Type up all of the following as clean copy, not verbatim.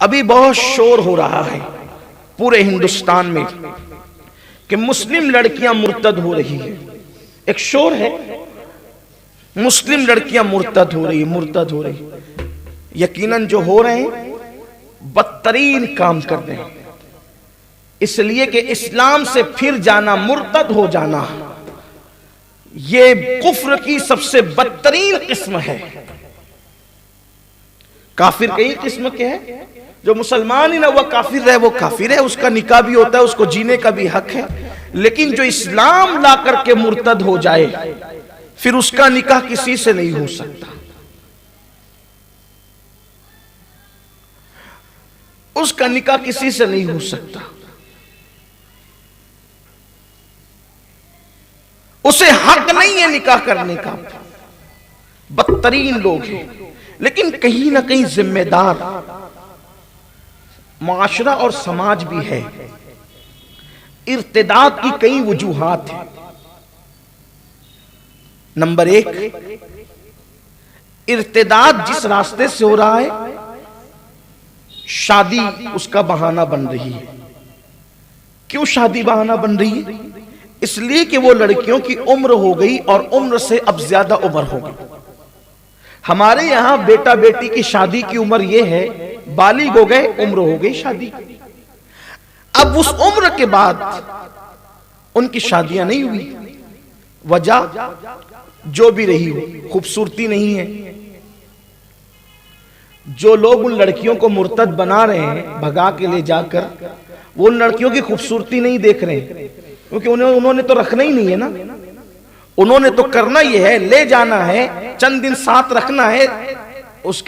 ابھی بہت شور ہو رہا ہے پورے ہندوستان میں کہ مسلم لڑکیاں مرتد ہو رہی ہیں. ایک شور ہے، مسلم لڑکیاں مرتد ہو رہی. یقیناً جو ہو رہے ہیں بدترین کام کر رہے ہیں، اس لیے کہ اسلام سے پھر جانا، مرتد ہو جانا، یہ کفر کی سب سے بدترین قسم ہے. کافر کئی قسم کے ہیں، جو مسلمان ہی نہ وہ کافر رہے وہ کافر ہے، اس کا نکاح بھی ہوتا ہے، اس کو جینے کا بھی حق ہے. لیکن جو اسلام لا کر کے مرتد ہو جائے پھر اس کا نکاح کسی سے نہیں ہو سکتا. اس کا نکاح کسی سے نہیں ہو سکتا. اسے حق نہیں ہے نکاح کرنے کا. بدترین لوگ ہیں. لیکن کہیں نہ کہیں ذمہ دار معاشرہ اور سماج بھی ہے. ارتداد کی کئی وجوہات ہیں. نمبر 1، ارتداد جس راستے سے ہو رہا ہے شادی اس کا بہانہ بن رہی ہے. کیوں شادی بہانہ بن رہی ہے؟ اس لیے کہ وہ لڑکیوں کی عمر ہو گئی اور عمر سے اب زیادہ عمر ہو گئی. ہمارے یہاں بیٹا بیٹی کی شادی کی عمر یہ ہے، بالغ ہو گئے، عمر ہو گئی شادی. اب اس عمر کے بعد ان کی شادیاں نہیں ہوئی. وجہ جو بھی رہی ہو، خوبصورتی نہیں ہے. جو لوگ ان لڑکیوں کو مرتد بنا رہے ہیں بھگا کے لے جا کر، وہ ان لڑکیوں کی خوبصورتی نہیں دیکھ رہے ہیں، کیونکہ انہوں نے تو رکھنا ہی نہیں ہے نا. انہوں نے تو کرنا یہ ہے، لے جانا ہے، چند دن ساتھ رکھنا ہے، اس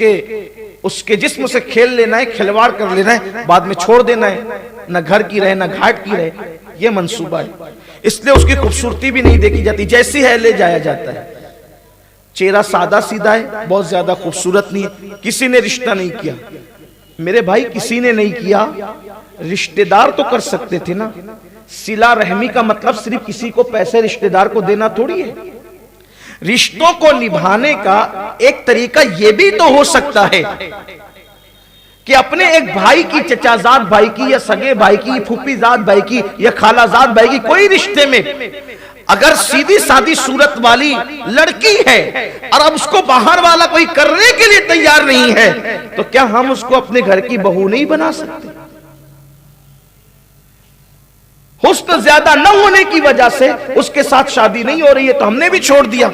کے جسم سے کھیل لینا ہے، کھلواڑ کر لینا ہے، بعد میں چھوڑ دینا ہے. نہ گھر کی رہے نہ گھاٹ کی رہے. یہ منصوبہ ہے. اس لیے اس کی خوبصورتی بھی نہیں دیکھی جاتی، جیسی ہے لے جایا جاتا ہے. چہرہ سادہ سیدھا ہے، بہت زیادہ خوبصورت نہیں ہے، کسی نے رشتہ نہیں کیا. میرے بھائی کسی نے نہیں کیا، رشتہ دار تو کر سکتے تھے نا. صلہ رحمی کا مطلب صرف کسی کو پیسے رشتہ دار کو دینا تھوڑی ہے. رشتوں کو نبھانے کا ایک طریقہ یہ بھی تو ہو سکتا ہے کہ اپنے ایک بھائی کی، چچا زاد بھائی کی یا سگے بھائی کی، پھوپھی زاد بھائی کی یا خالہ زاد بھائی کی کوئی رشتے میں اگر سیدھی سادھی صورت والی لڑکی ہے اور اب اس کو باہر والا کوئی کرنے کے لیے تیار نہیں ہے تو کیا ہم اس کو اپنے گھر کی بہو نہیں بنا سکتے؟ حسن زیادہ نہ ہونے کی وجہ سے اس کے ساتھ شادی نہیں ہو رہی ہے تو ہم نے بھی چھوڑ دیا.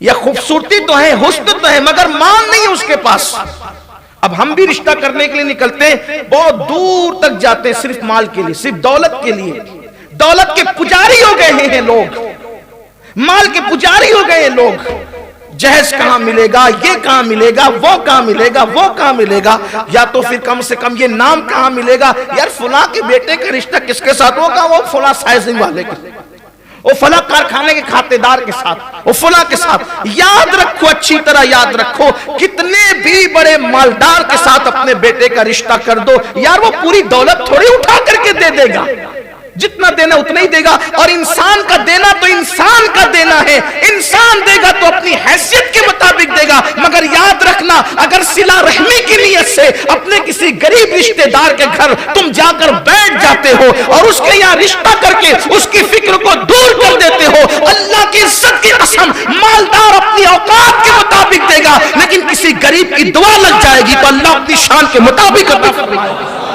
یا خوبصورتی تو ہے، حسن تو ہے، مگر مان نہیں ہے اس کے پاس. اب ہم بھی رشتہ کرنے کے لیے نکلتے ہیں، بہت دور تک جاتے ہیں صرف مال کے لیے، صرف دولت کے لیے. دولت کے پجاری ہو گئے ہیں لوگ، مال کے پجاری ہو گئے ہیں لوگ. جہیز کہاں ملے گا، یہ کہاں ملے گا، وہ کہاں ملے گا، وہ کہاں ملے گا، یا تو پھر کم سے کم یہ نام کہاں ملے گا. یار فلاں کے بیٹے کا رشتہ کس کے ساتھ ہوگا؟ وہ فلاں سائزنگ والے کے، وہ فلاں کارخانے کے کھاتے دار کے ساتھ، وہ فلاں کے ساتھ. یاد رکھو، اچھی طرح یاد رکھو، کتنے بھی بڑے مالدار کے ساتھ اپنے بیٹے کا رشتہ کر دو، یار وہ پوری دولت تھوڑی اٹھا کر کے دے دے گا. جتنا دینا اتنا ہی دے گا. اور انسان کا دینا تو انسان کا دینا ہے، انسان دے گا تو اپنی حیثیت کے مطابق دے گا. مگر یاد رکھنا، اگر صلہ رحمی کی نیت سے اپنے کسی غریب رشتہ دار کے گھر تم جا کر بیٹھ جاتے ہو اور اس کے یہاں رشتہ کر کے اس کی فکر کو دور کر دیتے ہو، اللہ کی عزت کی قسم مالدار اپنی اوقات کے مطابق دے گا، لیکن کسی غریب کی دعا لگ جائے گی تو اللہ اپنی شان کے مطابق عطا فرمائے گا.